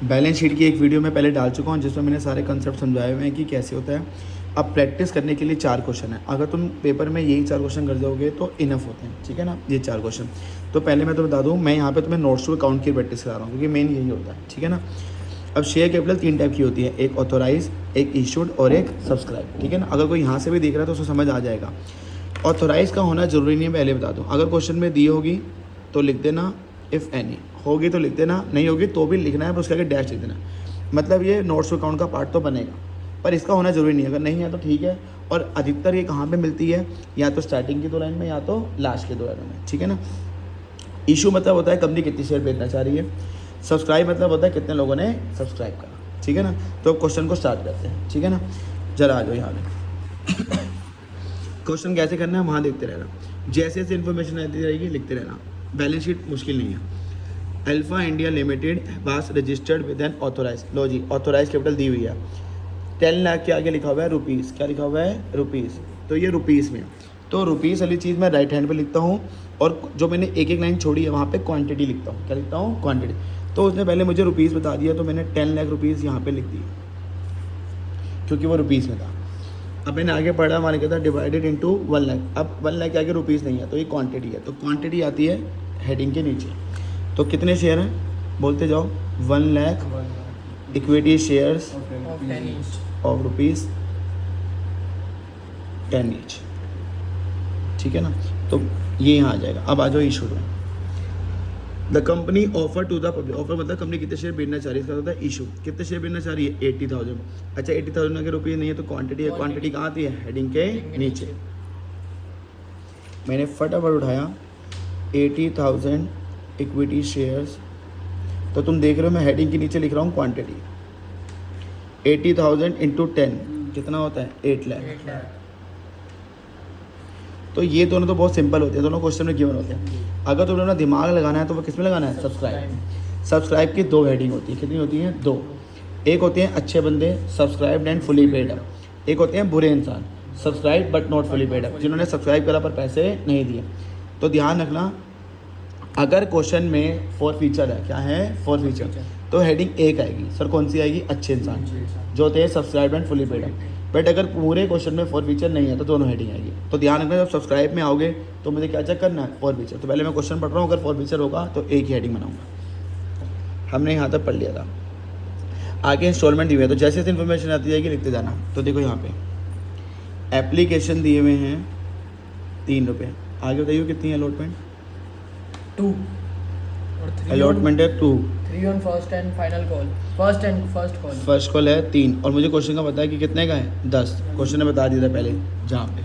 Balance sheet की एक video मैं पहले डाल चुका हूँ जिसमें मैंने सारे कंसेप्ट समझाए हुए हैं कि कैसे होता है। अब प्रैक्टिस करने के लिए 4 क्वेश्चन है, अगर तुम पेपर में यही 4 क्वेश्चन कर जाओगे तो इनफ होते हैं, ठीक है ना। ये 4 क्वेश्चन तो पहले मैं तुम्हें बता दूँ, मैं यहाँ पे तुम्हें नोट्स टू अकाउंट की प्रैक्टिस करा रहा हूँ क्योंकि मेन यही होता है, ठीक है ना। अब शेयर कैपिटल 3 टाइप की होती है, एक ऑथोराइज, एक इशूड और एक सब्सक्राइब, ठीक है ना। अगर कोई यहाँ से भी देख रहा है तो उसको समझ आ जाएगा। ऑथोराइज का होना ज़रूरी नहीं है, पहले बता दूँ। अगर क्वेश्चन में दी होगी तो लिख देना इफ़ एनी, होगी तो लिख देना, नहीं होगी तो भी लिखना है, पर उसके आगे डैश लिख देना। मतलब ये नोट्स टू अकाउंट का पार्ट तो बनेगा, पर इसका होना ज़रूरी नहीं है। अगर नहीं है तो ठीक है। और अधिकतर ये कहाँ पे मिलती है, या तो स्टार्टिंग की 2 लाइन में या तो लास्ट के 2 लाइनों में, ठीक है ना। इशू मतलब होता है कंपनी कितनी शेयर बेचना चाह रही है। सब्सक्राइब मतलब होता है कितने लोगों ने सब्सक्राइब करा, ठीक है ना। तो क्वेश्चन को स्टार्ट करते हैं, ठीक है ना। जरा आ जाओ यहाँ पे। क्वेश्चन कैसे करना है वहाँ देखते रहना, जैसे जैसे इन्फॉर्मेशन आती रहेगी लिखते रहना। बैलेंस शीट मुश्किल नहीं है। Alpha India limited was registered with an authorise, लो जी ऑथोराइज कैपिटल दी हुई है। 10 लाख के आगे लिखा हुआ है रुपीज़, क्या लिखा हुआ है रुपीज़, तो ये रुपीज़ में। तो रुपीज़ वाली चीज़ मैं राइट हैंड पे लिखता हूँ, और जो मैंने एक एक लाइन छोड़ी है वहाँ पे क्वांटिटी लिखता हूँ, क्या लिखता हूँ क्वांटिटी। तो उसने पहले मुझे रुपीज़ बता दिया तो मैंने 10 लाख रुपीज़ यहाँ पे लिख दिया क्योंकि वो रुपीज़ में था। अब मैंने आगे पढ़ा, वहाँ लिखा था डिवाइडेड इंटू 1 लाख। अब 1 लाख के आगे रुपीज़ नहीं है तो ये क्वांटिटी है, तो क्वांटिटी आती है हेडिंग के नीचे। तो कितने शेयर हैं बोलते जाओ, 1 lakh equity shares of rupees 10 each, ठीक है ना। तो ये यहाँ आ जाएगा। अब आ जाओ इशू में। The company offer to the public, offer मतलब कंपनी कितने शेयर बेचना चाह रही है, इसका होता है इशू। कितने शेयर बेचना चाह रही है 80,000। अच्छा 80,000 अगर रुपये नहीं है तो क्वांटिटी है, क्वांटिटी कहाँ आती है हेडिंग के नीचे। मैंने फटाफट उठाया 80,000 इक्विटी शेयर्स, तो तुम देख रहे हो मैं हेडिंग के नीचे लिख रहा हूँ क्वांटिटी। 80,000 इंटू 10 कितना होता है 8 लाख। तो ये दोनों तो बहुत सिंपल होते हैं, दोनों क्वेश्चन में गिवन होते हैं। अगर तुम्हें अपना दिमाग लगाना है तो वो किस में लगाना है, सब्सक्राइब। सब्सक्राइब की 2 हेडिंग होती है, कितनी होती हैं 2। एक होते हैं अच्छे बंदे, subscribe and fully paid up. एक होते हैं बुरे इंसान, subscribe but not fully paid up, जिन्होंने सब्सक्राइब करा पर पैसे नहीं दिए। तो ध्यान रखना, अगर क्वेश्चन में 4 फीचर है, क्या है 4 फीचर, तो हेडिंग 1 आएगी। सर कौन सी आएगी, अच्छे इंसान, जो होते हैं subscribe and fully paid up. But अगर पूरे क्वेश्चन में 4 फीचर नहीं है तो दोनों हेडिंग आएगी। तो ध्यान रखना, जब सब्सक्राइब में आओगे तो मुझे क्या चेक करना है 4 फीचर। तो पहले मैं क्वेश्चन पढ़ रहा हूँ, अगर 4 फीचर होगा तो एक ही हेडिंग बनाऊंगा। हमने यहाँ तक पढ़ लिया था। आगे इंस्टॉलमेंट दिए हुए हैं, तो जैसे जैसे इन्फॉर्मेशन आती जाएगी लिखते जाना। तो देखो यहाँ पे एप्लीकेशन दिए हुए हैं 3 रुपये। आगे बताइए कितनी है अलॉटमेंट, 2 अलॉटमेंट है 2। 3 on first and final call, first call, first call है 3, और मुझे क्वेश्चन का पता है कि कितने का है 10। क्वेश्चन ने बता दिया था पहले जहाँ पे।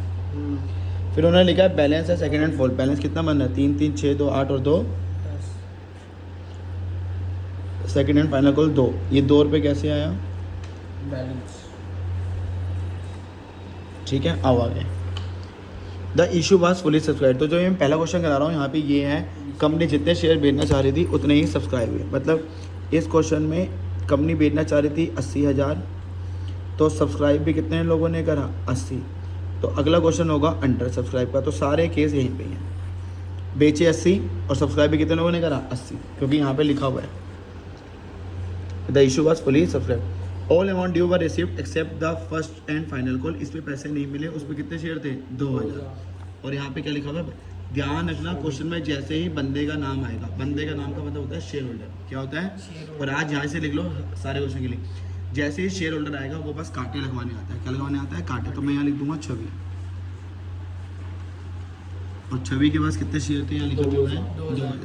फिर उन्होंने लिखा है बैलेंस है सेकंड एंड फोर्थ। बैलेंस कितना बन रहा है 3 3 6 2 8 और 2 सेकंड एंड फाइनल कॉल 2। ये 2 रुपये कैसे आया, बैलेंस, ठीक है। अब आगे the issue was fully subscribe. तो जो मैं पहला क्वेश्चन करा रहा हूँ यहाँ पे ये है, कंपनी जितने शेयर बेचना चाह रही थी उतने ही सब्सक्राइब हुए। मतलब इस क्वेश्चन में कंपनी बेचना चाह रही थी 80,000, तो सब्सक्राइब भी कितने लोगों ने करा 80। तो अगला क्वेश्चन होगा अंडर सब्सक्राइब का। तो सारे केस यहीं पे हैं, बेचे 80 और सब्सक्राइब भी कितने लोगों ने करा 80, क्योंकि यहाँ पे लिखा हुआ है the issue was fully subscribe. All amount due were received accept the first and final call. इस पे पैसे नहीं मिले, उस पर कितने शेयर थे 2,000। और यहाँ पे क्या लिखा हुआ है, ध्यान रखना क्वेश्चन में जैसे ही बंदे का नाम आएगा, बंदे का नाम का मतलब होता है शेयर होल्डर, क्या होता है। और आज यहाँ से लिख लो सारे क्वेश्चन के लिए, जैसे ही शेयर होल्डर आएगा वो बस कांटे लगवाने आता है। क्या लगवाने आता है, कांटे। तो मैं यहाँ लिख दूंगा 26, और 26 के पास कितने शेयर थे यहाँ लिखा हुआ है 2,000,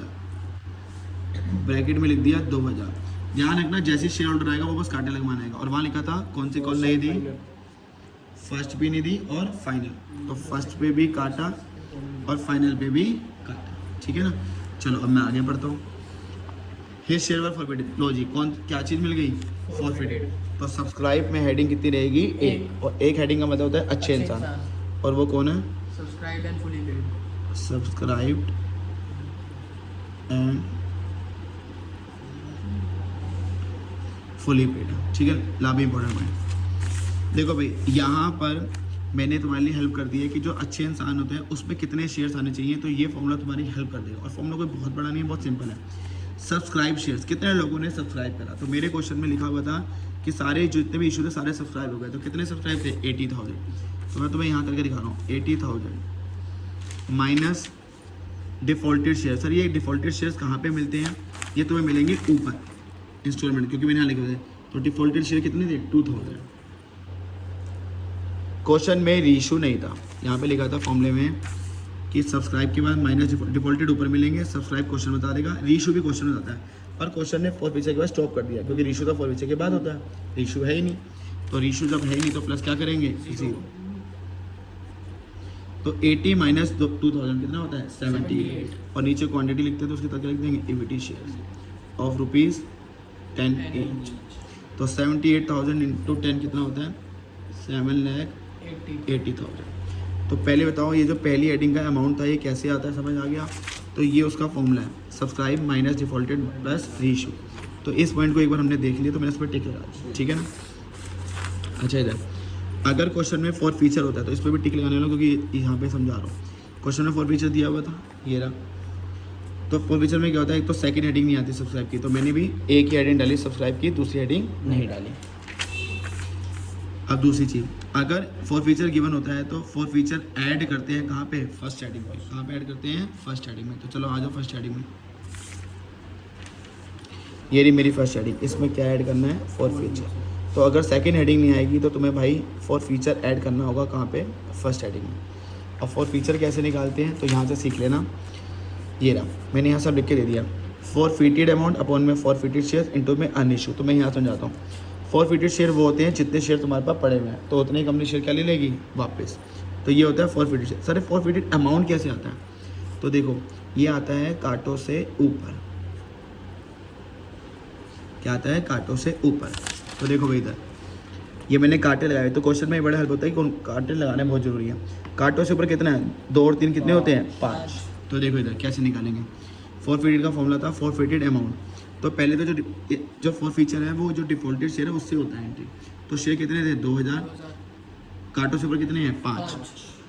ब्रैकेट में लिख दिया 2,000। ध्यान रखना जैसे शेयर होल्डर आएगा वो बस कांटे लगवाने आएगा। और वहाँ लिखा था कौन सी कॉल नहीं दी, फर्स्ट भी नहीं दी और फाइनल। तो फर्स्ट पे भी काटा और फाइनल पे भी काटा, ठीक है ना। चलो अब मैं आगे बढ़ता हूँ। हिज शेयर वर फॉरफिटेड, लो जी कौन क्या चीज़ मिल गई, फॉरफिटेड। तो सब्सक्राइब में हेडिंग कितनी रहेगी 1, और 1 हेडिंग का मतलब होता है अच्छे इंसान। और वो कौन है, subscribe and fully paid, subscribed and fully paid, ठीक है। लाभ इंपॉर्टेंट पॉइंट। देखो भाई यहाँ पर मैंने तुम्हारे लिए हेल्प कर दी है कि जो अच्छे इंसान होते हैं उसमें कितने शेयर्स आने चाहिए। तो ये फॉर्मूला तुम्हारी हेल्प कर देगा, और फॉर्मूला कोई बहुत बड़ा नहीं है, बहुत सिंपल है। सब्सक्राइब शेयर्स, कितने लोगों ने सब्सक्राइब करा। तो मेरे क्वेश्चन में लिखा हुआ था कि सारे जितने भी इशू थे सारे सब्सक्राइब हो गए। तो कितने सब्सक्राइब थे? 80,000। तो मैं तुम्हें यहाँ करके दिखा रहा हूँ, 80,000 माइनस डिफ़ॉल्टेड शेयर। सर ये डिफ़ॉल्टेड शेयर्स कहाँ पे मिलते हैं? ये तुम्हें मिलेंगे ऊपर इंस्टॉलमेंट, क्योंकि मैंने यहाँ लिखा था। तो डिफ़ॉल्टेड शेयर कितने थे? 2,000। क्वेश्चन में रीशू नहीं था, यहाँ पे लिखा था फॉर्मूले में कि सब्सक्राइब के बाद माइनस डिफ़ॉल्टेड ऊपर मिलेंगे, सब्सक्राइब क्वेश्चन बता देगा, रीशू भी क्वेश्चन में आता है। और क्वेश्चन ने फॉर फीचर के बाद स्टॉप कर दिया, क्योंकि रीशू तो फॉर फीचर के बाद होता है, रीशू है ही नहीं। तो रीशू जब है ही नहीं तो प्लस क्या करेंगे? 0। तो 80 माइनस 2,000 कितना होता है? 78। और नीचे क्वांटिटी लिखते हैं तो उसकी तरह लिख देंगे equity share of rupees 10 each. तो 78,000 इंटू 10 कितना होता है? 7,80,000। तो पहले बताओ ये जो पहली हेडिंग का अमाउंट था ये कैसे आता है, समझ आ गया? तो ये उसका फॉर्मूला है, subscribe minus defaulted plus reissue. तो इस पॉइंट को एक बार हमने देख लिया, तो मैंने इस पर टिक लगा दिया, ठीक है ना। अच्छा इधर अगर क्वेश्चन में फॉर फीचर होता है तो इस पर भी टिक लगाने वाला, क्योंकि यहाँ पे समझा रहा हूँ। क्वेश्चन में फॉर फीचर दिया हुआ था, ये रहा। तो फॉर फीचर में क्या होता है? एक तो सेकंड हेडिंग नहीं आती सब्सक्राइब की, तो मैंने भी एक ही हेडिंग डाली सब्सक्राइब की, दूसरी हेडिंग नहीं डाली। अब दूसरी चीज़, अगर फॉर फीचर गिवन होता है तो फॉर फीचर ऐड करते हैं कहाँ पे? फर्स्ट हेडिंग पे। कहाँ पे ऐड करते हैं? फर्स्ट हेडिंग में। तो चलो आ जाओ फर्स्ट हेडिंग में। ये रही मेरी फर्स्ट हेडिंग, इसमें क्या ऐड करना है? For feature. तो अगर सेकंड हेडिंग नहीं आएगी तो तुम्हें भाई फॉर फीचर ऐड करना होगा कहाँ पे? फर्स्ट हेडिंग में। अब फॉर फीचर कैसे निकालते हैं तो यहाँ से सीख लेना। ये रहा, मैंने यहाँ सब लिख के दे दिया, फॉरफिटेड अमाउंट अपॉन में फॉरफिटेड शेयर इंटू में अनइश्यू। तो मैं यहाँ समझाता हूँ। फॉरफिटेड शेयर वो होते हैं जितने शेयर तुम्हारे पास पड़े हुए हैं, तो उतने ही कंपनी शेयर क्या ले लेगी? वापस। तो ये होता है forfeited share. Sir forfeited amount कैसे आता है? तो देखो ये आता है कांटों से ऊपर। क्या आता है? कांटों से ऊपर। तो देखो भाई इधर ये मैंने कांटे लगाए, तो क्वेश्चन में बड़ा हेल्प होता है कि कांटे लगाने बहुत ज़रूरी है। कांटों से ऊपर कितना है? 2 और 3 कितने होते हैं? 5। तो देखो इधर कैसे निकालेंगे। फॉरफिटेड का फॉर्मूला था फॉरफिटेड अमाउंट। तो पहले तो जो फॉर फीचर है वो जो डिफ़ॉल्टेड शेयर है उससे होता है एंट्री। तो शेयर कितने थे? 2,000। कांटों से ऊपर कितने हैं? 5।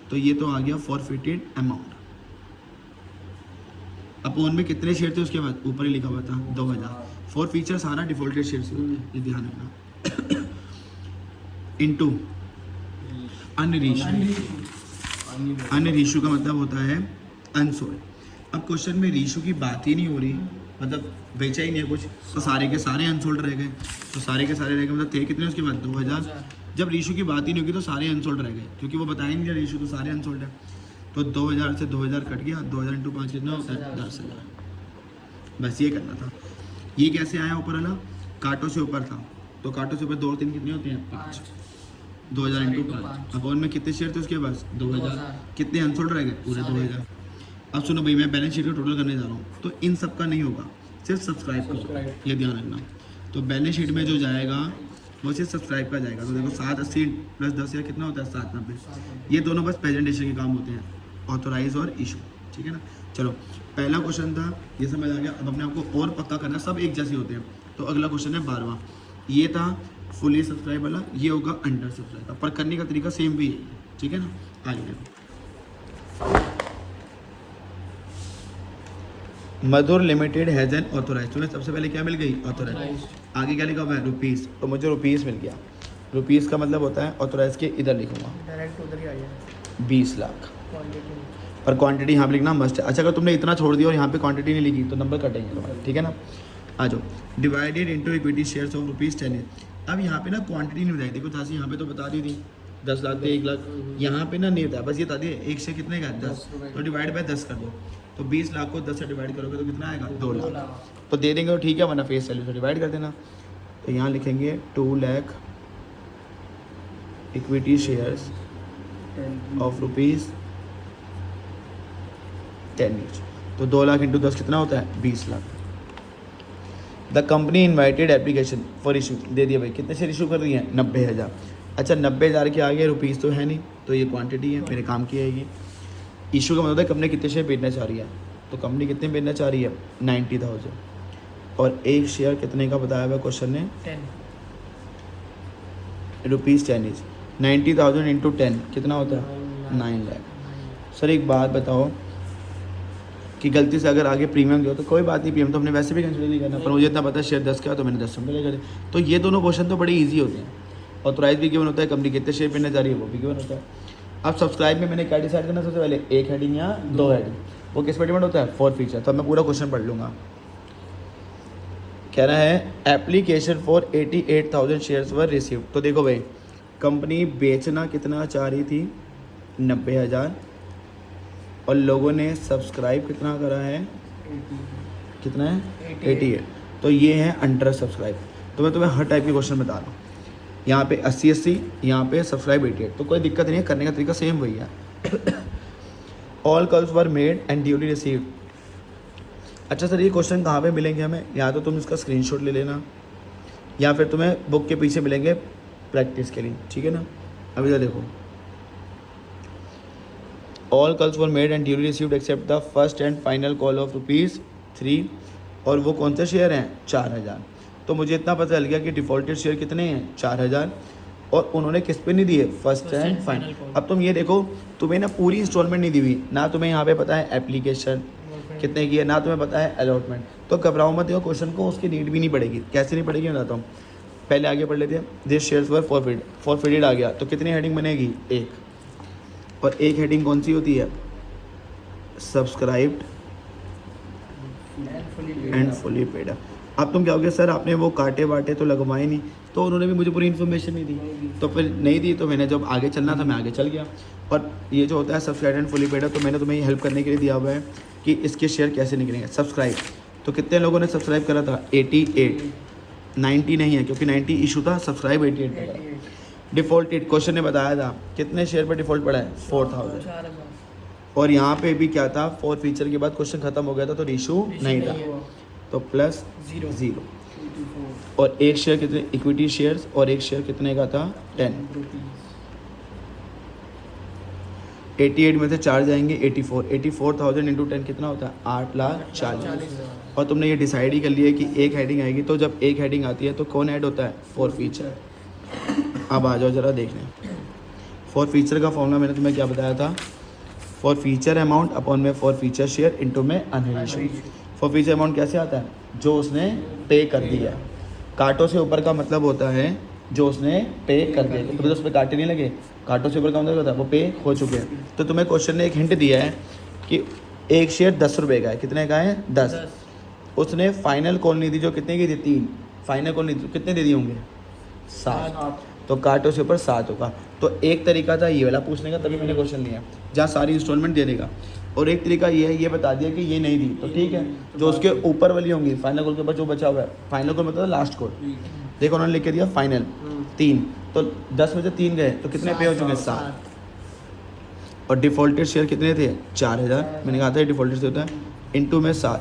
तो ये तो आ गया फॉरफिटेड अमाउंट। अपॉन में कितने शेयर थे उसके बाद? ऊपर ही लिखा हुआ था 2,000। फॉर फीचर सारा डिफ़ॉल्टेड शेयर से होता है, ये ध्यान रखना। इनटू अनरीशू। अनरीशू का मतलब होता है अनसोल्ड। अब क्वेश्चन में रीशू की बात ही नहीं हो रही, मतलब बेचा ही नहीं है कुछ, तो सारे के सारे अनसोल्ड रह गए। तो सारे के सारे रह गए, मतलब थे कितने उसके बाद? 2,000। जब रीशू की बात ही नहीं होगी तो सारे अनसोल्ड रह गए, क्योंकि वो बताया नहीं रीशू, तो सारे अनसोल्ड है। तो 2,000 से 2,000 कट गया, 2,000 इंटू 5 कितना होता है? 10,000। बस ये करना था। ये कैसे आया ऊपर वाला? कांटों से ऊपर था, तो कांटों से ऊपर 2 और 3 कितने होते हैं? 5। 2,000 इंटू 5। अकाउंट में कितने शेयर थे उसके पास? 2,000। कितने अनसोल्ड रह गए? पूरे 2,000। अब सुनो भाई, मैं बैलेंस शीट का टोटल करने जा रहा हूँ, तो इन सब का नहीं होगा, सिर्फ सब्सक्राइब का, ये ध्यान रखना। तो बैलेंस शीट में जो जाएगा वो सिर्फ सब्सक्राइब का जाएगा। तो देखो 780 प्लस 10 कितना होता है? 790। ये दोनों बस प्रेजेंटेशन के काम होते हैं, ऑथोराइज और इशू, ठीक है ना। चलो पहला क्वेश्चन था, ये समझ आ गया। अब अपने आपको और पक्का करना, सब एक जैसे होते हैं। तो अगला क्वेश्चन है 12वां। ये था फुली सब्सक्राइब वाला, ये होगा अंडर सब्सक्राइब, पर करने का तरीका सेम भी है, ठीक है ना। आगे मधुर लिमिटेड हैज़ एन ऑथोराइज। तुम्हें सबसे पहले क्या मिल गई? ऑथोराइज। आगे क्या लिखा हुआ है? रुपीज़। तो मुझे रुपीज़ मिल गया। रुपीज़ का मतलब होता है ऑथोराइज के इधर लिखूंगा, डायरेक्ट उधर ही आ जाए। 20 लाख। क्वांटिटी पर क्वांटिटी यहाँ पे लिखना मस्ट है। अच्छा अगर तुमने इतना छोड़ दिया और यहाँ पे क्वांटिटी नहीं लिखी तो नंबर कटेंगे तुम्हारे, ठीक है ना। आ जाओ, divided into equity shares of ₹10। अब यहाँ पे ना क्वांटिटी नहीं बताई, देखो जैसे यहाँ पे तो बता दी थी 10 लाख थे, 1 लाख। यहाँ पे ना नहीं बताया, बस ये बता दिए एक शेयर कितने का? 10। तो डिवाइड बाय 10 कर दो, तो 20 लाख को 10 से डिवाइड करोगे तो कितना आएगा? 2 लाख। तो दे देंगे तो ठीक है, वरना फेस वैल्यू से डिवाइड कर देना। तो यहाँ लिखेंगे 2 lakh equity shares of ₹10 each. तो 2 लाख इंटू 10 कितना होता है? 20 lakh. The company invited application for issue, दे दिया भाई। कितने शेयर इशू कर रही है? 90,000। अच्छा 90,000 के आगे रुपीज़ तो है नहीं, तो ये क्वांटिटी है, मेरे काम की आएगी। इशू का मतलब है कंपनी कितने शेयर बेचना चाह रही है, तो कंपनी कितने बेचना चाह रही है? 90,000। और एक शेयर कितने का बताया हुआ क्वेश्चन ने? 10 ₹10 ईच। 90,000 इंटू 10 कितना होता है? 9 लाख। सर एक बात बताओ, कि गलती से अगर आगे प्रीमियम दिया तो कोई बात नहीं, प्रीमियम तो हमने वैसे भी कंसिडर नहीं करना, पर मुझे इतना पता है शेयर 10 का है तो मैंने 10 रुपये करे। तो ये दोनों क्वेश्चन तो बड़े ईजी होते हैं। ऑथोराइज भी गिवन होता है, कंपनी कितने शेयर मिलने जा रही है वो भी गिवन होता है। अब सब्सक्राइब में मैंने क्या डिसाइड करना सबसे पहले, एक हेडिंग या दो हेडिंग, वो किस पर डिपेंड होता है, फॉर फीचर। तो मैं पूरा क्वेश्चन पढ़ लूँगा। कह रहा है application for 88,000 shares were received. तो देखो भाई, कंपनी बेचना कितना चाह रही थी, 90,000, और लोगों ने सब्सक्राइब कितना करा है, कितना है, 88। तो ये है अंडर सब्सक्राइब। तो मैं तुम्हें हर टाइप के क्वेश्चन बता रहा हूँ। यहाँ पे 80-80, यहाँ पे सब्सक्राइब 88, तो कोई दिक्कत नहीं है, करने का तरीका सेम वही है। All calls were made and duly received. अच्छा सर, ये क्वेश्चन कहाँ पे मिलेंगे हमें, या तो तुम इसका स्क्रीनशॉट ले लेना, या फिर तुम्हें बुक के पीछे मिलेंगे प्रैक्टिस के लिए, ठीक है ना। अभी तो देखो, all calls were made and duly received accept the first and final call of ₹3, और वो कौन से शेयर हैं, 4,000। तो मुझे इतना पता चल गया कि डिफ़ॉल्टेड शेयर कितने हैं, 4,000, और उन्होंने किस पे नहीं दिए, फर्स्ट एंड फाइनल। अब तुम ये देखो, तुम्हें ना पूरी इंस्टॉलमेंट नहीं दी हुई, ना तुम्हें यहाँ पे पता है एप्लीकेशन कितने की है, ना तुम्हें पता है अलॉटमेंट। तो घबराओ मत, देखो क्वेश्चन को उसकी नीड भी नहीं पड़ेगी। कैसे नहीं पड़ेगी मैं बताता हूँ, पहले आगे पढ़ लेते हैं। दिस शेयर्स वर फॉरफिटेड आ गया, तो कितनी हेडिंग बनेगी, एक, और एक हेडिंग कौन सी होती है, सब्सक्राइब्ड एंड फुली पेड। अब तुम क्या हो गया, सर आपने वो काटे वाटे तो लगवाए नहीं, तो उन्होंने भी मुझे पूरी इन्फॉर्मेशन नहीं दी, तो फिर नहीं दी, तो मैंने जब आगे चलना था मैं आगे चल गया। और ये जो होता है सब्सक्राइब एंड फुली पेड, तो मैंने तुम्हें हेल्प करने के लिए दिया हुआ है कि इसके शेयर कैसे निकलेंगे। सब्सक्राइब, तो कितने लोगों ने सब्सक्राइब करा था, 88, 90 नहीं है क्योंकि 90 इशू था, सब्सक्राइब 88 पे करा। डिफ़ॉल्टेड, क्वेश्चन ने बताया था कितने शेयर पर डिफ़ॉल्ट पड़ा है, 4,000। और यहाँ पे भी क्या था, फोर फीचर के बाद क्वेश्चन खत्म हो गया था, तो इशू नहीं था, तो प्लस 0। और एक शेयर कितने, इक्विटी शेयर्स, और एक शेयर कितने का था, 10। 88 में से 4 जाएंगे, 84,000 इंटू 10 कितना होता है, 8,40,000। और तुमने ये डिसाइड ही कर लिया है कि एक हेडिंग आएगी, तो जब एक हेडिंग आती है तो कौन ऐड होता है, फॉर फीचर। अब आ जाओ जरा देख लें, फॉर फीचर का फॉर्मूला मैंने तुम्हें क्या बताया था, फॉर फीचर अमाउंट अपॉन में फॉर फीचर शेयर इंटू में अनरिलीज। फॉर फीचर अमाउंट कैसे आता है, जो उसने पे कर दिया। कांटों से ऊपर का मतलब होता है जो उसने पे कर दिया, तो उस पर कांटे नहीं लगे, कांटों से ऊपर का मतलब होता है वो पे हो चुके हैं। तो तुम्हें क्वेश्चन ने एक हिंट दिया है कि एक शेयर 10 रुपये का है, कितने का है, 10। उसने फाइनल कॉल नहीं दी, जो कितने की थी, 3। फाइनल कॉल नहीं दी, कितने दे दिए होंगे, 7। तो कांटों से ऊपर 7 होगा। तो एक तरीका था ये वाला पूछने का, तभी मैंने क्वेश्चन लिया, जहाँ सारी इंस्टॉलमेंट दे देगा। और एक तरीका ये है, ये बता दिया कि ये नहीं दी, तो ठीक है, जो उसके ऊपर वाली होंगी फाइनल कॉल के बाद जो बचा हुआ है, फाइनल कॉल मतलब लास्ट कॉल, देखो उन्होंने लिख के दिया फाइनल 3, तो 10 में से 3 गए तो कितने पे हो चुके, 7। और डिफ़ॉल्टेड शेयर कितने थे, 4,000। मैंने कहा था डिफ़ॉल्टेड शेयर होता है, इंटू में 7,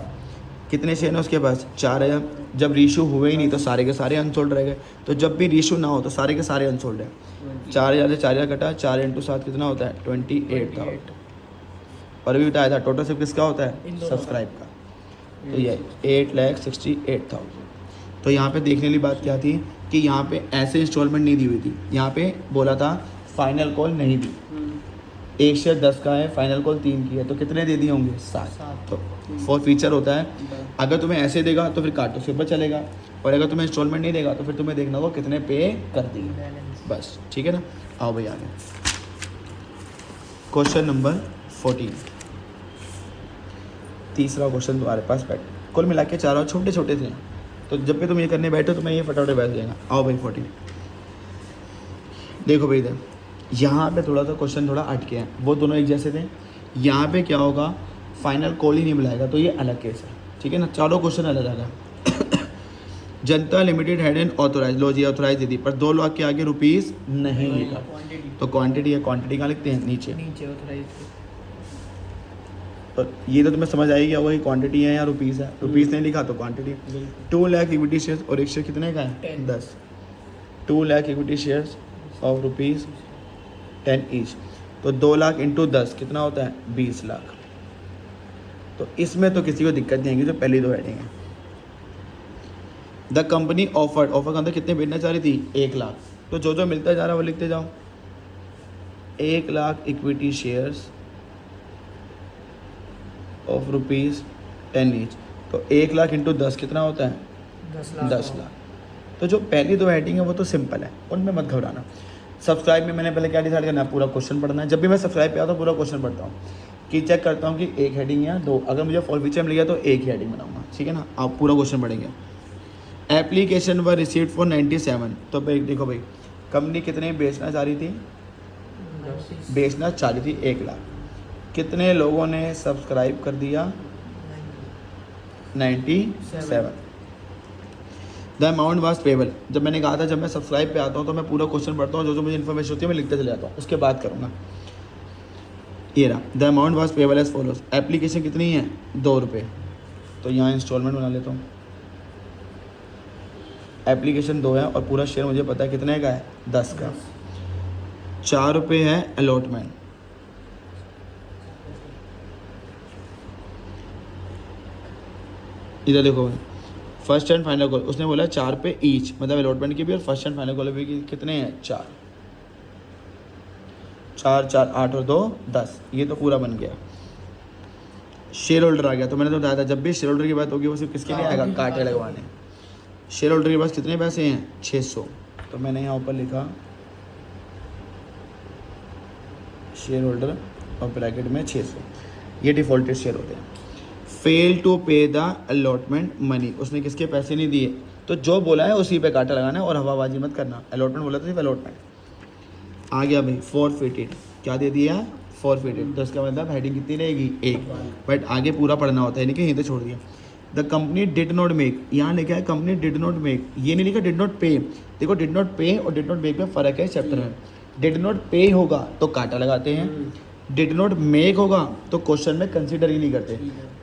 कितने शेयर हैं उसके पास, 4,000। जब रीशू हुए ही नहीं तो सारे के सारे अनसोल्ड रह गए, तो जब भी रीशू ना हो तो सारे के सारे अनसोल्ड हैं। 4,000 से 4,000 कटा, 4 इंटू 7 कितना होता है, 28,000। और अभी बताया था टोटल सिर्फ किसका होता है, सब्सक्राइब का, तो ये 8,68,000। तो यहाँ पे देखने वाली बात क्या थी कि यहाँ पे ऐसे इंस्टॉलमेंट नहीं दी हुई थी, यहाँ पे बोला था फाइनल कॉल नहीं दी। एक शेयर 10 का है, फाइनल कॉल 3 की है, तो कितने दे दिए होंगे, 7। तो फॉर फीचर होता है, अगर तुम्हें ऐसे देगा तो फिर काटो से ऊपर चलेगा, और अगर तुम्हें इंस्टॉलमेंट नहीं देगा तो फिर तुम्हें देखना होगा कितने पे कर दिए, बस ठीक है ना। आओ भाई आगे, क्वेश्चन नंबर 14, तीसरा क्वेश्चन तुम्हारे पास बैठ, कुल मिला के चारों छोटे छोटे थे, तो जब भी तुम ये करने बैठो तो मैं ये फटाफट बैठ जाएगा। आओ भाई 14, देखो भाई इधर, यहाँ पे थोड़ा सा क्वेश्चन थोड़ा अटके हैं, वो दोनों एक जैसे थे। यहाँ पे क्या होगा, फाइनल कॉल ही नहीं मिलाएगा, तो ये अलग केस है, ठीक है ना, चारों क्वेश्चन अलग अलग है। Janata limited had an authorise, लो जी ऑथोराइज दे दी, पर 2 लाख के आगे रुपीस नहीं लिखा, तो क्वांटिटी है, क्वांटिटी कहाँ लिखते हैं, नीचे ऑथोराइज। और ये तो तुम्हें समझ आएगी वही क्वांटिटी है या रुपीस है, रुपीस नहीं लिखा तो क्वांटिटी। 2 लाख इक्विटी शेयर्स, और एक शेयर कितने का है, 10। 2 lakh equity shares of rupees 10 each, तो 2 लाख इंटू 10 कितना होता है, 20 लाख। तो इसमें तो किसी को दिक्कत नहीं आएगी, जो पहली 2 हेडिंग है। द कंपनी ऑफर का अंदर कितने बेचना चाह रही थी, 1 लाख, तो जो जो मिलता जा रहा है वो लिखते जाओ। 1 lakh equity shares of rupees 10 each. तो 1 लाख इंटू 10 कितना होता है? 10 लाख। तो जो पहली दो हेडिंग है वो तो सिंपल है, उनमें मत घबराना। सब्सक्राइब में मैंने पहले क्या डिसाइड करना है, पूरा क्वेश्चन पढ़ना है। जब भी मैं सब्सक्राइब पे आता हूँ पूरा क्वेश्चन पढ़ता हूँ कि चेक करता हूँ कि एक हेडिंग या दो, अगर मुझे फॉर फीचर मिल गया तो एक ही हेडिंग बनाऊंगा, ठीक है ना। आप पूरा क्वेश्चन पढ़ेंगे। Application were received for 97। तो भाई देखो भाई, कंपनी कितने बेचना चाह रही थी? बेचना चाह रही थी 1 लाख। कितने लोगों ने सब्सक्राइब कर दिया? 97। The amount was payable. जब मैंने कहा था जब मैं सब्सक्राइब पे आता हूँ तो मैं पूरा क्वेश्चन पढ़ता हूँ, जो जो मुझे इन्फॉर्मेशन होती है मैं लिखते चले जाता हूँ, उसके बाद करूँगा। ये रहा, the amount was payable as follows. Application कितनी है? 2 रुपये। तो यहाँ इंस्टॉलमेंट बना लेता हूँ। एप्लीकेशन 2 है और पूरा शेयर मुझे पता है कितने का है? 10 का। 4 रुपये है अलॉटमेंट। इधर देखो, फर्स्ट एंड फाइनल कॉल उसने बोला 4 पे ईच, मतलब अलॉटमेंट की भी और फर्स्ट एंड फाइनल कॉल भी कितने हैं? 4 4 4 8 और 2 10। ये तो पूरा बन गया। शेयर होल्डर आ गया। तो मैंने तो बताया था जब भी शेयर होल्डर की बात होगी वो सिर्फ किसके लिए आएगा? कांटे लगवाने। शेयर होल्डर के पास कितने पैसे हैं? 600। तो मैंने यहाँ ऊपर लिखा शेयर होल्डर और ब्रैकेट में 600। ये डिफॉल्टेड शेयर होते हैं। Fail to pay the allotment money. उसने किसके पैसे नहीं दिए, तो जो बोला है उसी पे कांटा लगाना है और हवाबाजी मत करना। अलॉटमेंट बोला था सिर्फ अलॉटमेंट। आ गया भाई फॉरफिटेड। क्या दे दिया? फॉरफिटेड। तो इसका मतलब हेडिंग कितनी रहेगी? 1। बट आगे पूरा पढ़ना होता है, नहीं कि यहीं तो छोड़ दिया। The company did not make. यहाँ लिखा है कंपनी डिड नॉट मेक, ये नहीं लिखा डिड नॉट पे। देखो डिड नॉट पे और डिड नॉट मेक में फ़र्क है चैप्टर में। डिड नॉट पे होगा तो कांटा लगाते हैं, डिड नॉट मेक होगा तो क्वेश्चन में कंसिडर ही नहीं करते।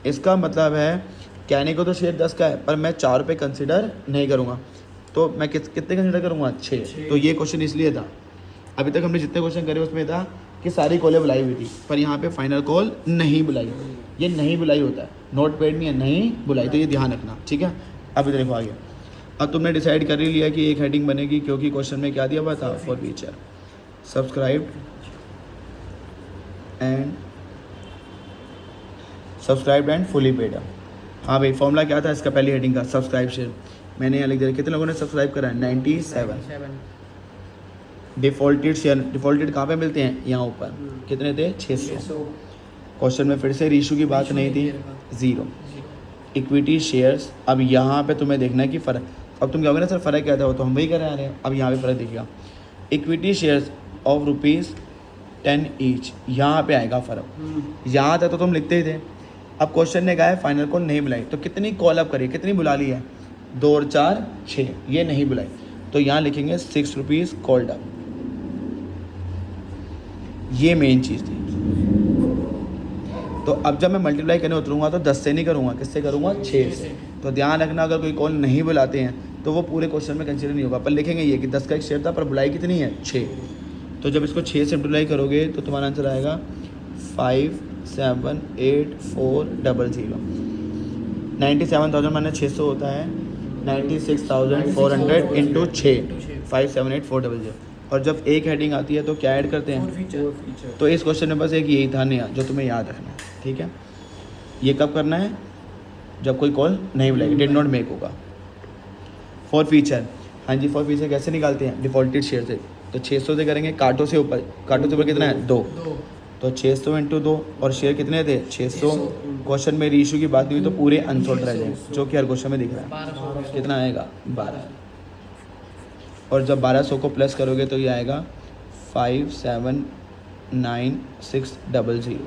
इसका मतलब है कहने को तो शेयर 10 का है पर मैं 4 रुपये कंसिडर नहीं करूँगा, तो मैं कितने कंसिडर करूँगा? 6। तो ये क्वेश्चन इसलिए था। अभी तक हमने जितने क्वेश्चन करे उसमें था कि सारी कॉलें बुलाई हुई थी, पर यहाँ पे फाइनल कॉल नहीं बुलाई। ये नहीं बुलाई होता है, नोट पेड नहीं है, नहीं बुलाई। तो ये ध्यान रखना, ठीक है। अब इधर देखो आगे। अब तुमने डिसाइड कर ही लिया कि एक हेडिंग बनेगी, क्योंकि क्वेश्चन में क्या दिया हुआ था? For feature subscribed and fully paid. हाँ भाई फॉर्मूला क्या था इसका? पहली हेडिंग का सब्सक्राइब शेयर मैंने यहाँ लिख दिया। कितने लोगों ने सब्सक्राइब करा है? 97। डिफॉल्टेड शेयर, डिफॉल्टेड कहाँ पे मिलते हैं? यहाँ ऊपर। कितने थे? 600। क्वेश्चन में फिर से रेशियो की बात नहीं थी, 0। इक्विटी शेयर्स, अब यहाँ पे तुम्हें देखना है कि फ़र्क। अब तुम कहोगे ना सर फ़र्क क्या था, वो तो हम वही कर रहे हैं। अब यहाँ पे फ़र्क देखिएगा, इक्विटी शेयर्स ऑफ ₹10 ईच, यहाँ पे आएगा फ़र्क। यहाँ था तो तुम लिखते ही थे। अब क्वेश्चन ने कहा है फाइनल कॉल नहीं बुलाई, तो कितनी कॉल अप करिए, कितनी बुला ली है? 2 और 4 6, ये नहीं बुलाई। तो यहाँ लिखेंगे 6 रुपीज़ कॉल्ड अप। ये मेन चीज़ थी। तो अब जब मैं मल्टीप्लाई करने उतरूँगा तो 10 से नहीं करूँगा, किससे करूँगा? 6 से। तो ध्यान रखना अगर कोई कॉल नहीं बुलाते हैं तो वो पूरे क्वेश्चन में कंसिडर नहीं होगा, पर लिखेंगे ये कि 10 का एक शेयर था पर बुलाई कितनी है? 6। तो जब इसको 6 से मल्टीप्लाई करोगे तो तुम्हारा आंसर आएगा 578400। 97,000 माने 600 होता है, 96,400 इंटू 6, 578400। और जब एक हेडिंग आती है तो क्या ऐड करते हैं? तो इस क्वेश्चन में बस एक यही था नया जो तुम्हें याद रखना है, ठीक है। ये कब करना है? जब कोई कॉल नहीं बुलाएगी, डिड नॉट मेक होगा। फॉर फीचर, हाँ जी फॉर फीचर कैसे निकालते हैं? डिफॉल्टेड शेयर से। तो 600 से करेंगे, काटो से ऊपर, काटो से ऊपर कितना है? 2। तो 600 इंटू 2 और शेयर कितने थे? 600। क्वेश्चन में रेशियो की बात हुई तो पूरे अनसोल्ड रह जाए, जो कि हर क्वेश्चन में दिख रहा है। कितना आएगा? 12। और जब 1200 को प्लस करोगे तो ये आएगा 579600।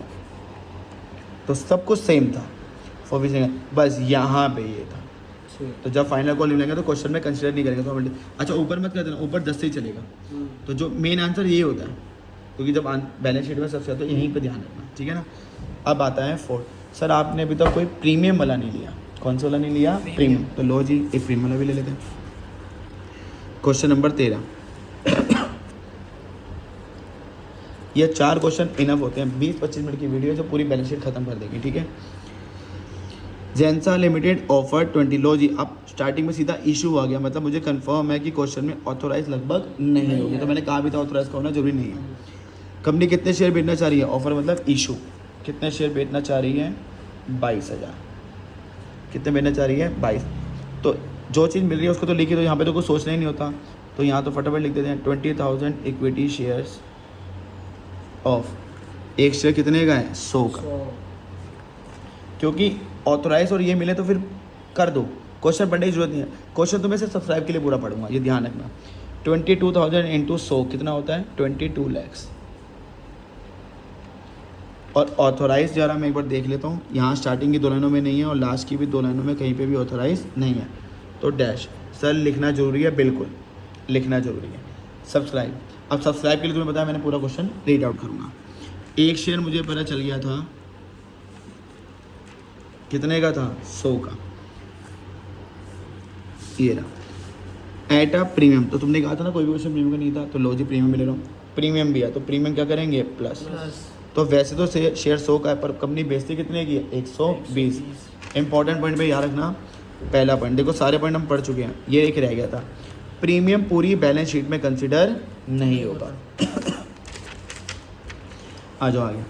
तो सब कुछ सेम था फॉर फीचर, बस यहाँ पे ये था। तो जब फाइनल कॉल मिलेंगे तो क्वेश्चन में कंसिडर नहीं करेंगे। तो अच्छा ऊपर मत कर देना, ऊपर 10 से ही चलेगा। तो जो मेन आंसर ये होता है, क्योंकि जब बैलेंस शीट में सबसे ज़्यादा तो यहीं पे ध्यान रखना, ठीक है ना। अब आता है 4। सर आपने अभी तक कोई प्रीमियम वाला नहीं लिया। कौन सा वाला नहीं लिया? प्रीमियम। तो लो जी एक प्रीमियम वाला भी ले लेते हैं। Question number 13। ये 4 क्वेश्चन इनफ होते हैं, 20-25 मिनट की वीडियो जो पूरी बैलेंस शीट खत्म कर देगी, ठीक है। जेंसा लिमिटेड ऑफर 20। लो जी अब स्टार्टिंग में सीधा इशू आ गया, मतलब मुझे कंफर्म है कि क्वेश्चन में ऑथोराइज लगभग नहीं होगी। तो मैंने कहा भी था ऑथोराइज का होना जरूरी नहीं है। कंपनी कितने शेयर बेचना चाह रही है? ऑफर मतलब इशू। कितने शेयर बेचना चाह रही है? 22,000। कितने मिलना चाह रही है? 22। तो जो चीज़ मिल रही है उसको तो लिखी दो, यहाँ पे तो कुछ सोचना ही नहीं होता, तो यहाँ तो फटाफट लिख देते हैं 20,000 इक्विटी शेयर्स ऑफ, एक शेयर कितने का है? 100 का, क्योंकि ऑथोराइज और ये मिले तो फिर कर दो, क्वेश्चन पढ़ने की जरूरत नहीं है। क्वेश्चन तो मैं सिर्फ सब्सक्राइब के लिए पूरा पढ़ूंगा, ये ध्यान रखना। 22,000 इंटू 100 कितना होता है? 22 lakhs। और ऑथोराइज जरा मैं एक बार देख लेता हूँ, यहाँ स्टार्टिंग की 2 लाइनों में नहीं है और लास्ट की भी 2 लाइनों में कहीं पे भी ऑथोराइज नहीं है, तो डैश। सर लिखना जरूरी है, बिल्कुल लिखना जरूरी है। सब्सक्राइब, अब सब्सक्राइब के लिए तुम्हें बताया मैंने पूरा क्वेश्चन रीड आउट करूँगा। एक शेयर मुझे पता चल गया था कितने का था? 100 का, ये रहा एट अ प्रीमियम। तो तुमने कहा था ना कोई भी क्वेश्चन प्रीमियम का नहीं था, तो लो जी प्रीमियम भी ले लो, प्रीमियम भी है तो प्रीमियम क्या करेंगे? प्लस। तो वैसे तो शेयर 100 का है पर कंपनी बेचती कितने की है? 120। इंपॉर्टेंट पॉइंट पे याद रखना, पहला पॉइंट देखो, सारे पॉइंट हम पढ़ चुके हैं, ये एक रह गया था, प्रीमियम पूरी बैलेंस शीट में कंसिडर नहीं होगा। आ जाओ आगे।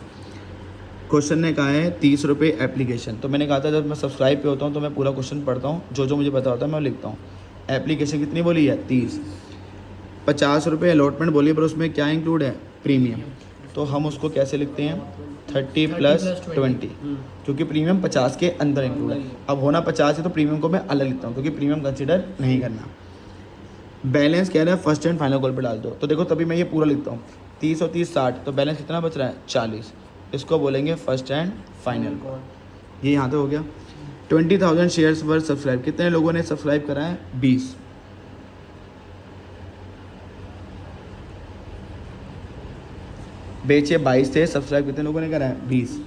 क्वेश्चन ने कहा है 30 रुपये एप्लीकेशन। तो मैंने कहा था जब मैं सब्सक्राइब पे होता हूँ तो मैं पूरा क्वेश्चन पढ़ता हूँ, जो जो मुझे पता होता है मैं लिखता हूँ। एप्लीकेशन कितनी बोली है? 30। 50 रुपये अलॉटमेंट बोली है, पर उसमें क्या इंक्लूड है? प्रीमियम। तो हम उसको कैसे लिखते हैं? 30 + 20, क्योंकि प्रीमियम 50 के अंदर इंक्लूड है। अब होना 50 है तो प्रीमियम को मैं अलग लिखता हूँ, क्योंकि प्रीमियम कंसिडर नहीं करना। बैलेंस कह रहा है फर्स्ट एंड फाइनल कॉल पर डाल दो, तो देखो तभी मैं ये पूरा लिखता हूँ। 30 और 30 60, तो बैलेंस कितना बच रहा है? 40। इसको बोलेंगे फर्स्ट एंड फाइनल कॉल। ये यहाँ तो हो गया। 20,000 शेयर्स वर सब्सक्राइब, कितने लोगों ने सब्सक्राइब करा है? 20। बेचे 22 थे, सब्सक्राइब कितने लोगों ने करा है? 20।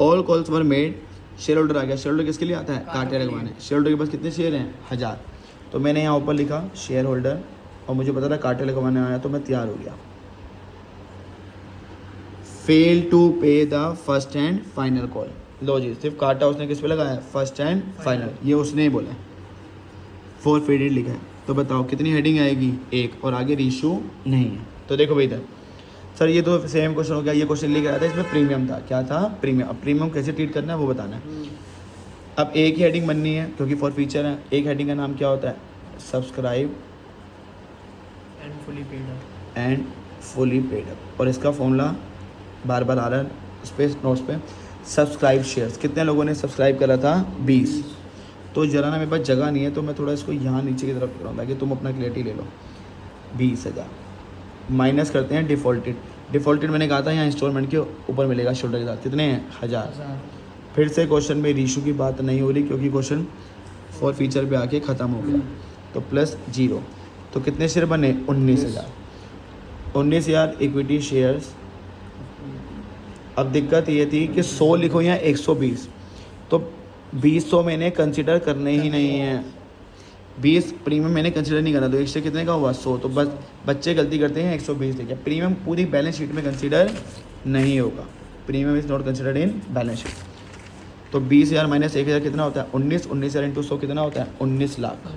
All calls were made, share holder आ गया। शेयर होल्डर किसके लिए आता है? कांटे लगवाने। शेयर होल्डर के पास कितने शेयर हैं? 1000। तो मैंने यहाँ ऊपर लिखा शेयर होल्डर, और मुझे पता था कांटे लगवाने आया, तो मैं तैयार हो गया। Fail to pay the first and final call. लो जी, सिर्फ काटा उसने किस पे लगाया? फर्स्ट एंड फाइनल, ये उसने ही बोला। फॉरफिटेड लिखा है, तो बताओ कितनी हेडिंग आएगी? 1, और आगे रीशू नहीं है। तो देखो भाई इधर, सर ये तो सेम क्वेश्चन हो गया, ये क्वेश्चन लिख रहा था, इसमें प्रीमियम था। क्या था? प्रीमियम। अब प्रीमियम कैसे ट्रीट करना है वो बताना है। अब एक ही हेडिंग बननी है क्योंकि फॉर फीचर है। एक हेडिंग का नाम क्या होता है? Subscribe and fully paid up. और इसका फॉर्मूला बार बार आ रहा है उस पर नोट्स पे। सब्सक्राइब शेयर्स, कितने लोगों ने सब्सक्राइब करा था? 20। तो जरा ना मेरे पास जगह नहीं है, तो मैं थोड़ा इसको यहाँ नीचे की तरफ कराऊँ ताकि तुम अपना क्लियरिटी ले लो। 20,000 माइनस करते हैं डिफ़ॉल्टेड। डिफ़ॉल्टेड मैंने कहा था यहाँ इंस्टॉलमेंट के ऊपर मिलेगा शोल्डर के साथ। कितने हैं? 1000। फिर से क्वेश्चन में रीशू की बात नहीं हो रही क्योंकि क्वेश्चन फॉर फीचर पे आके ख़त्म हो गया। तो प्लस 0, तो कितने शेयर बने? 19,000। 19,000 इक्विटी शेयर्स। अब दिक्कत ये थी कि 100 लिखो या 120, तो 200 मैंने कंसिडर करने ही नहीं है। 20 प्रीमियम मैंने कंसिडर नहीं करना, तो एक्स्ट्रा कितने का हुआ? 100। तो बस बच्चे गलती करते हैं 120 लिखे। प्रीमियम पूरी बैलेंस शीट में कंसिडर नहीं होगा। Premium is not considered in balance sheet. तो 20,000 माइनस 1,000 कितना होता है? 19। 19,000 इंटू 100 कितना होता है? 19 लाख।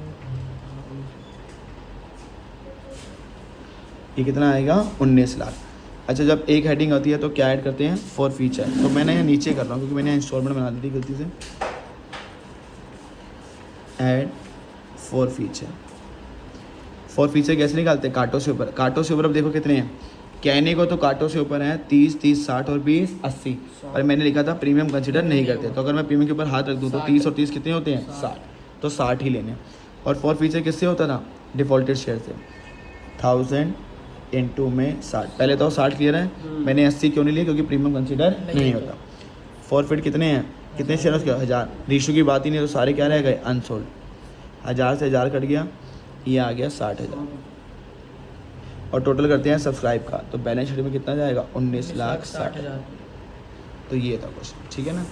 ये कितना आएगा? 19 लाख। अच्छा, जब एक हेडिंग आती है तो क्या ऐड करते हैं? For feature. तो मैंने यहाँ नीचे कर रहा हूँ क्योंकि मैंने इंस्टॉलमेंट बना दी थी गलती से। Add for feature. For feature कैसे निकालते हैं? कांटों से ऊपर। कांटों से ऊपर अब देखो कितने हैं, कहने को तो कांटों से ऊपर हैं 30, 30, 60 और 20, 80। और मैंने लिखा था प्रीमियम कंसिडर नहीं करते। तो अगर मैं प्रीमियम के ऊपर हाथ रख दूँ तो 30 और 30 कितने होते हैं? 60। तो 60 ही लेने। और फॉर फीचर किससे होता था? डिफ़ॉल्टेड शेयर से। 1000 इंटू में 60। पहले तो 60 क्लियर है। मैंने 80 क्यों नहीं लिया? क्योंकि प्रीमियम कंसिडर नहीं होता। फॉरफिट कितने हैं? कितने शेयर उसके? 1000। रीशू की बात ही नहीं, तो सारे क्या रह गए? अनसोल्ड। 1000 से 1000 कट गया, ये आ गया 60,000। और टोटल करते हैं सब्सक्राइब का, तो बैलेंस शीट में कितना जाएगा? 19,60,000। तो ये था क्वेश्चन, ठीक है ना।